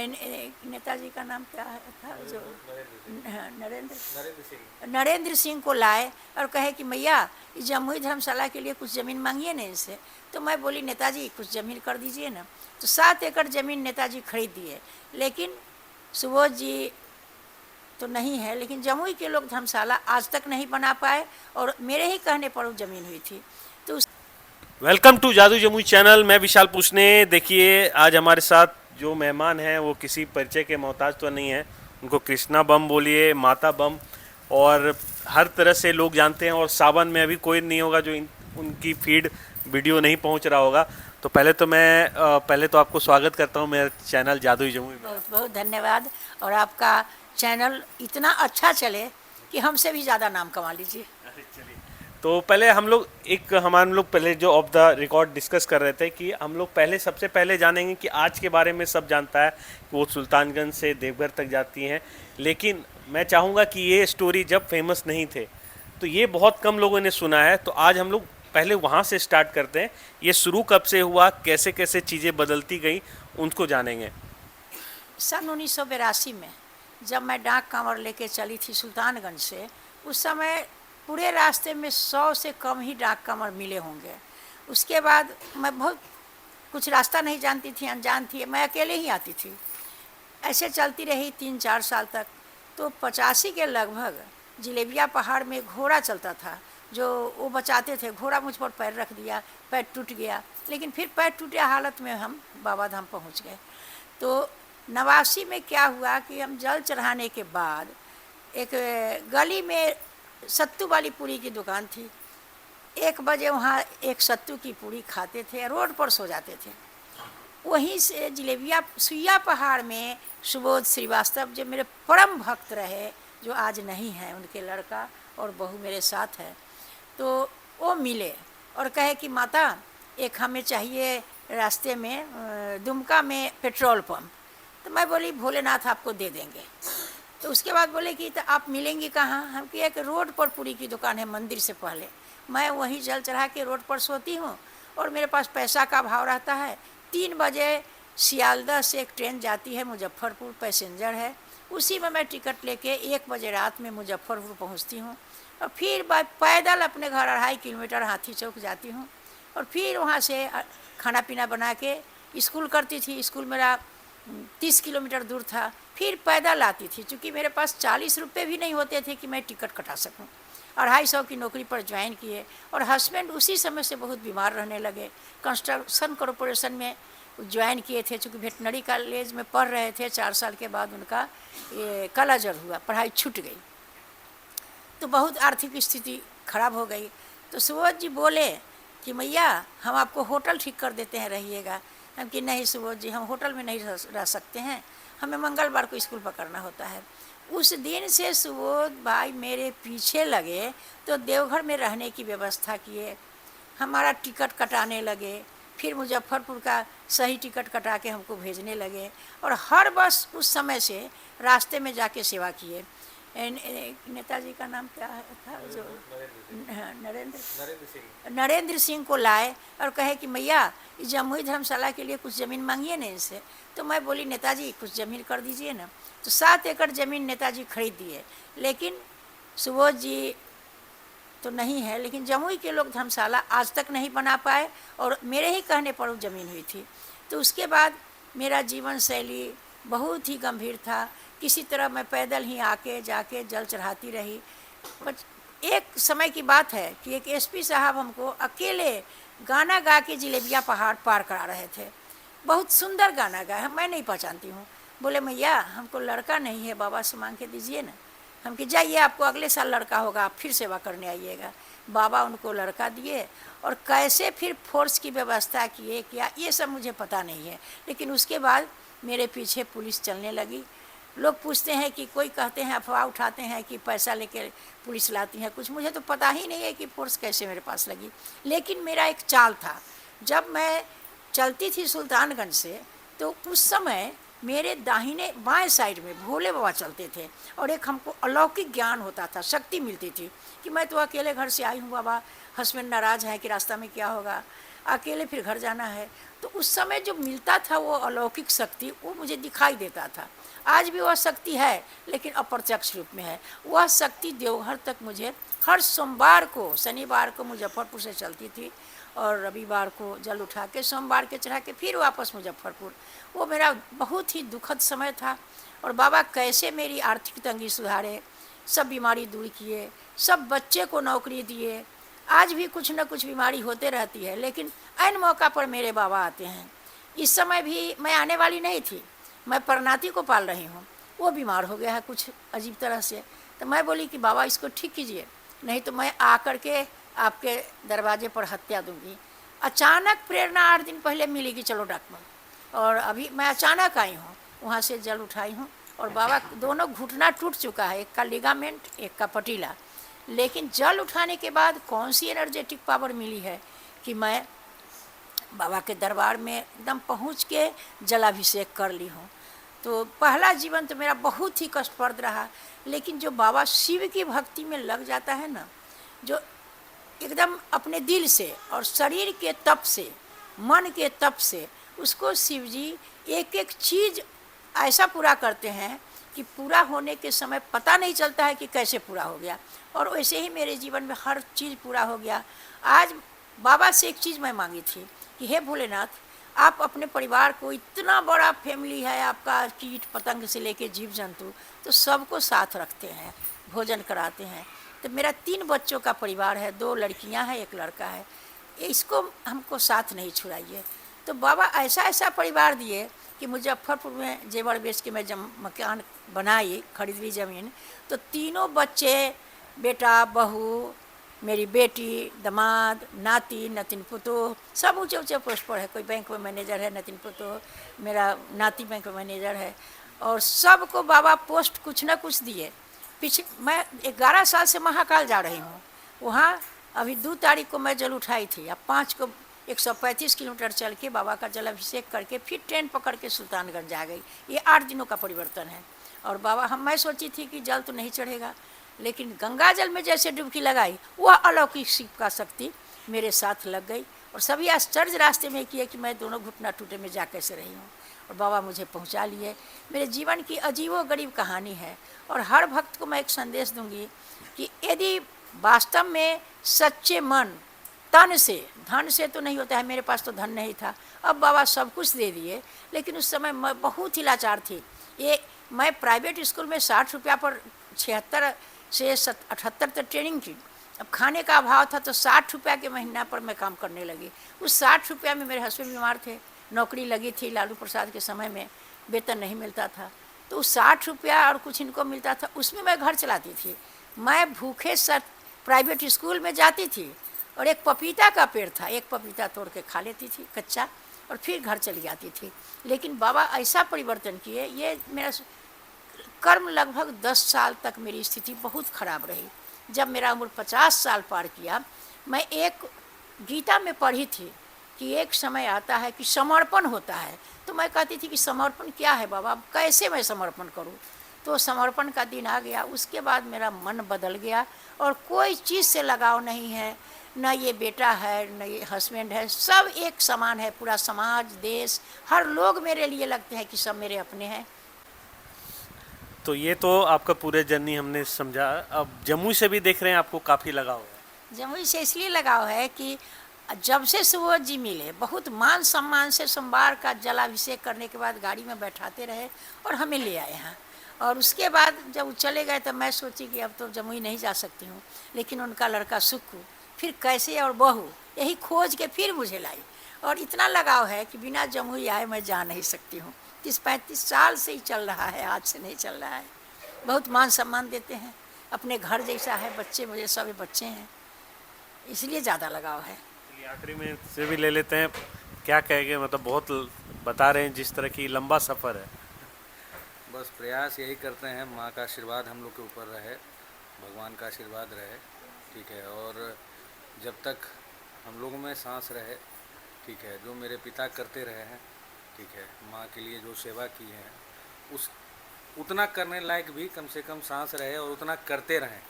नेताजी का नाम क्या था जो नरेंद्र नरेंद्र सिंह। नरेंद्र सिंह को लाए और कहे कि मैया इस जमुई धर्मशाला के लिए कुछ ज़मीन मांगिए ना इनसे। तो मैं बोली नेताजी कुछ ज़मीन कर दीजिए ना। तो 7 एकड़ ज़मीन नेताजी खरीद दिए, लेकिन सुबोध जी तो नहीं है, लेकिन जमुई के लोग धर्मशाला आज तक नहीं बना पाए और मेरे ही कहने पर वो ज़मीन हुई थी। तो वेलकम टू जादू जमुई चैनल। मैं विशाल पूछने। देखिए आज हमारे साथ जो मेहमान हैं वो किसी परिचय के मोहताज तो नहीं है। उनको कृष्णा बम बोलिए, माता बम, और हर तरह से लोग जानते हैं। और सावन में अभी कोई नहीं होगा जो उनकी फीड वीडियो नहीं पहुंच रहा होगा। तो पहले तो आपको स्वागत करता हूं मेरे चैनल जादू जमुई में। बहुत बहुत धन्यवाद। और आपका चैनल इतना अच्छा चले कि हमसे भी ज़्यादा नाम कमा लीजिए। चलिए, तो पहले हम लोग पहले जो ऑफ द रिकॉर्ड डिस्कस कर रहे थे कि हम लोग सबसे पहले जानेंगे कि आज के बारे में सब जानता है कि वो सुल्तानगंज से देवघर तक जाती हैं। लेकिन मैं चाहूँगा कि ये स्टोरी जब फेमस नहीं थे तो ये बहुत कम लोगों ने सुना है। तो आज हम लोग पहले वहाँ से स्टार्ट करते हैं। ये शुरू कब से हुआ, कैसे कैसे चीज़ें बदलती गई, उनको जानेंगे। सन 1982 में जब मैं डाक कांवर लेके चली थी सुल्तानगंज से, उस समय पूरे रास्ते में 100 से कम ही डाक कांवर मिले होंगे। उसके बाद मैं बहुत कुछ रास्ता नहीं जानती थी, अनजान थी, मैं अकेले ही आती थी। ऐसे चलती रही 3-4 साल तक। तो 85 के लगभग जिलेबिया पहाड़ में घोड़ा चलता था, जो वो बचाते थे। घोड़ा मुझ पर पैर रख दिया, पैर टूट गया, लेकिन फिर पैर टूटे हालत में हम बाबा धाम पहुँच गए। तो 89 में क्या हुआ कि हम जल चढ़ाने के बाद एक गली में सत्तू वाली पूरी की दुकान थी। 1 बजे वहाँ एक सत्तू की पूरी खाते थे, रोड पर सो जाते थे। वहीं से जिलेबिया सुइया पहाड़ में सुबोध श्रीवास्तव जो मेरे परम भक्त रहे, जो आज नहीं है, उनके लड़का और बहू मेरे साथ है। तो वो मिले और कहे कि माता एक हमें चाहिए रास्ते में दुमका में पेट्रोल पंप। तो मैं बोली भोलेनाथ आपको दे देंगे। तो उसके बाद बोले कि तो आप मिलेंगी कहाँ? हम कि एक रोड पर पूरी की दुकान है मंदिर से पहले। मैं वहीं जल चढ़ा के रोड पर सोती हूँ और मेरे पास पैसा का भाव रहता है। 3 बजे सियालदह से एक ट्रेन जाती है मुजफ्फरपुर, पैसेंजर है। उसी में मैं टिकट लेके 1 बजे रात में मुजफ्फरपुर पहुँचती हूँ और फिर पैदल अपने घर 2.5 किलोमीटर हाथी चौक जाती हूँ और फिर वहाँ से खाना पीना बना के स्कूल करती थी। स्कूल मेरा 30 किलोमीटर दूर था। फिर पैदल आती थी, चूँकि मेरे पास 40 रुपये भी नहीं होते थे कि मैं टिकट कटा सकूं। 250 की नौकरी पर ज्वाइन किए और हस्बैंड उसी समय से बहुत बीमार रहने लगे। कंस्ट्रक्शन कॉरपोरेशन में ज्वाइन किए थे, चूँकि वेटनरी कॉलेज में पढ़ रहे थे। 4 साल के बाद उनका कालाजर हुआ, पढ़ाई छूट गई, तो बहुत आर्थिक स्थिति खराब हो गई। तो सुबोध जी बोले कि मैया हम आपको होटल ठीक कर देते हैं, रहिएगा। हम कि नहीं सुबोध जी, हम होटल में नहीं रह सकते हैं, हमें मंगलवार को स्कूल पकड़ना होता है। उस दिन से सुबोध भाई मेरे पीछे लगे, तो देवघर में रहने की व्यवस्था किए, हमारा टिकट कटाने लगे। फिर मुजफ्फरपुर का सही टिकट कटा के हमको भेजने लगे और हर बस उस समय से रास्ते में जाके सेवा किए। नेताजी का नाम क्या था जो नरेंद्र सिंह को लाए और कहे कि मैया इस जमुई धर्मशाला के लिए कुछ ज़मीन मांगिए ना इनसे। तो मैं बोली नेताजी कुछ ज़मीन कर दीजिए ना। तो 7 एकड़ ज़मीन नेताजी खरीद दिए, लेकिन सुबोध जी तो नहीं है, लेकिन जमुई के लोग धर्मशाला आज तक नहीं बना पाए और मेरे ही कहने पर वो ज़मीन हुई थी। तो उसके बाद मेरा जीवन शैली बहुत ही गंभीर था। किसी तरह मैं पैदल ही आके जाके जल चढ़ाती रही। एक समय की बात है कि एक एसपी साहब हमको अकेले गाना गा के जिलेबिया पहाड़ पार करा रहे थे। बहुत सुंदर गाना गाया, मैं नहीं पहचानती हूँ। बोले मैया हमको लड़का नहीं है, बाबा से मांग के दीजिए ना। हम कि जाइए, आपको अगले साल लड़का होगा, आप फिर सेवा करने आइएगा। बाबा उनको लड़का दिए और कैसे फिर फोर्स की व्यवस्था किए क्या, ये सब मुझे पता नहीं है। लेकिन उसके बाद मेरे पीछे पुलिस चलने लगी। लोग पूछते हैं कि कोई कहते हैं, अफवाह उठाते हैं कि पैसा लेके पुलिस लाती है कुछ, मुझे तो पता ही नहीं है कि फोर्स कैसे मेरे पास लगी। लेकिन मेरा एक चाल था। जब मैं चलती थी सुल्तानगंज से, तो उस समय मेरे दाहिने बाएं साइड में भोले बाबा चलते थे और एक हमको अलौकिक ज्ञान होता था, शक्ति मिलती थी कि मैं तो अकेले घर से आई हूँ बाबा, हस्बैंड नाराज़ है कि रास्ता में क्या होगा। अकेले फिर घर जाना है। तो उस समय जो मिलता था वो अलौकिक शक्ति, वो मुझे दिखाई देता था। आज भी वह शक्ति है, लेकिन अप्रत्यक्ष रूप में है। वह शक्ति देवघर तक मुझे हर सोमवार को, शनिवार को मुजफ्फरपुर से चलती थी और रविवार को जल उठा के, सोमवार के चढ़ा के फिर वापस मुजफ्फरपुर। वो मेरा बहुत ही दुखद समय था। और बाबा कैसे मेरी आर्थिक तंगी सुधारे, सब बीमारी दूर किए, सब बच्चे को नौकरी दिए। आज भी कुछ न कुछ बीमारी होते रहती है, लेकिन ऐन मौका पर मेरे बाबा आते हैं। इस समय भी मैं आने वाली नहीं थी, मैं परनाती को पाल रही हूँ, वो बीमार हो गया है कुछ अजीब तरह से। तो मैं बोली कि बाबा इसको ठीक कीजिए, नहीं तो मैं आकर के आपके दरवाजे पर हत्या दूंगी। अचानक प्रेरणा 8 दिन पहले मिली कि चलो डॉक्टर, और अभी मैं अचानक आई हूँ, वहाँ से जल उठाई हूँ। और बाबा दोनों घुटना टूट चुका है, एक का लिगामेंट, एक का पटीला। लेकिन जल उठाने के बाद कौन सी एनर्जेटिक पावर मिली है कि मैं बाबा के दरबार में एकदम पहुँच के जलाभिषेक कर ली हूँ। तो पहला जीवन तो मेरा बहुत ही कष्टप्रद रहा, लेकिन जो बाबा शिव की भक्ति में लग जाता है ना, जो एकदम अपने दिल से और शरीर के तप से, मन के तप से, उसको शिव जी एक एक चीज़ ऐसा पूरा करते हैं कि पूरा होने के समय पता नहीं चलता है कि कैसे पूरा हो गया। और वैसे ही मेरे जीवन में हर चीज़ पूरा हो गया। आज बाबा से एक चीज़ मैं मांगी थी कि हे भोलेनाथ, आप अपने परिवार को, इतना बड़ा फैमिली है आपका, कीट पतंग से लेके जीव जंतु, तो सबको साथ रखते हैं, भोजन कराते हैं। तो मेरा 3 बच्चों का परिवार है, 2 लड़कियां हैं, 1 लड़का है। इसको हमको साथ नहीं छुड़ाइए। तो बाबा ऐसा ऐसा परिवार दिए कि मुजफ्फरपुर में जेवर बेच के मैं मकान बनाई, खरीद ली ज़मीन। तो तीनों बच्चे, बेटा, बहू, मेरी बेटी, दामाद, नाती, नतिन पुतोह, सब ऊँचे ऊँचे पोस्ट पर है। कोई बैंक में मैनेजर है, नतिन पुतोह, मेरा नाती बैंक में मैनेजर है। और सबको बाबा पोस्ट कुछ न कुछ दिए। मैं 11 साल से महाकाल जा रही हूँ। वहाँ अभी 2 तारीख को मैं जल उठाई थी। अब 5 को 135 किलोमीटर चल के बाबा का जलाभिषेक करके फिर ट्रेन पकड़ के सुल्तानगंज आ गई। ये 8 दिनों का परिवर्तन है। और बाबा मैं सोची थी कि जल तो नहीं चढ़ेगा, लेकिन गंगा जल में जैसे डुबकी लगाई, वह अलौकिक शिव का शक्ति मेरे साथ लग गई। और सभी आश्चर्य रास्ते में किए कि मैं दोनों घुटना टूटे में जा कैसे रही हूँ। और बाबा मुझे पहुँचा लिए। मेरे जीवन की अजीबो गरीब कहानी है। और हर भक्त को मैं एक संदेश दूंगी कि यदि वास्तव में सच्चे मन, तन से, धन से तो नहीं होता है, मेरे पास तो धन नहीं था, अब बाबा सब कुछ दे दिए, लेकिन उस समय मैं बहुत ही लाचार थी। मैं प्राइवेट स्कूल में 60 रुपया पर 76 से 78 तक ट्रेनिंग की। अब खाने का अभाव था तो 60 रुपया के महीना पर मैं काम करने लगी। उस 60 रुपया में मेरे हस्बैंड बीमार थे, नौकरी लगी थी लालू प्रसाद के समय में, वेतन नहीं मिलता था। तो उस 60 रुपया और कुछ इनको मिलता था, उसमें मैं घर चलाती थी। मैं भूखे साथ प्राइवेट स्कूल में जाती थी और एक पपीता का पेड़ था, एक पपीता तोड़ के खा लेती थी कच्चा और फिर घर चली जाती थी। लेकिन बाबा ऐसा परिवर्तन किए, ये मेरा कर्म लगभग 10 साल तक मेरी स्थिति बहुत खराब रही। जब मेरा उम्र 50 साल पार किया, मैं एक गीता में पढ़ी थी कि एक समय आता है कि समर्पण होता है। तो मैं कहती थी कि समर्पण क्या है बाबा, कैसे मैं समर्पण करूं? तो समर्पण का दिन आ गया। उसके बाद मेरा मन बदल गया और कोई चीज़ से लगाव नहीं है, न ये बेटा है, न ये हस्बैंड है, सब एक समान है। पूरा समाज, देश, हर लोग मेरे लिए लगते हैं कि सब मेरे अपने हैं। तो ये तो आपका पूरे जर्नी हमने समझा। अब जमुई से भी देख रहे हैं आपको काफ़ी लगाव है। जमुई से इसलिए लगाव है कि जब से सुबोध जी मिले, बहुत मान सम्मान से सोमवार का जलाभिषेक करने के बाद गाड़ी में बैठाते रहे और हमें ले आए यहाँ। और उसके बाद जब वो चले गए तो मैं सोची कि अब तो जमुई नहीं जा सकती हूँ, लेकिन उनका लड़का सुक्कू फिर कैसे और बहू, यही खोज के फिर मुझे लाई। और इतना लगाव है कि बिना जमुई आए मैं जा नहीं सकती हूँ। 30-35 साल से ही चल रहा है, आज से नहीं चल रहा है। बहुत मान सम्मान देते हैं, अपने घर जैसा है। बच्चे, मुझे सभी बच्चे हैं, इसलिए ज़्यादा लगाव है। आखिरी में से भी ले लेते हैं, क्या कहेंगे? मतलब बहुत बता रहे हैं जिस तरह की लंबा सफ़र है। बस प्रयास यही करते हैं, माँ का आशीर्वाद हम लोग के ऊपर रहे, भगवान का आशीर्वाद रहे, ठीक है। और जब तक हम लोगों में सांस रहे, ठीक है, जो मेरे पिता करते रहे हैं, ठीक है, माँ के लिए जो सेवा की है, उतना करने लायक भी कम से कम सांस रहे और उतना करते रहें।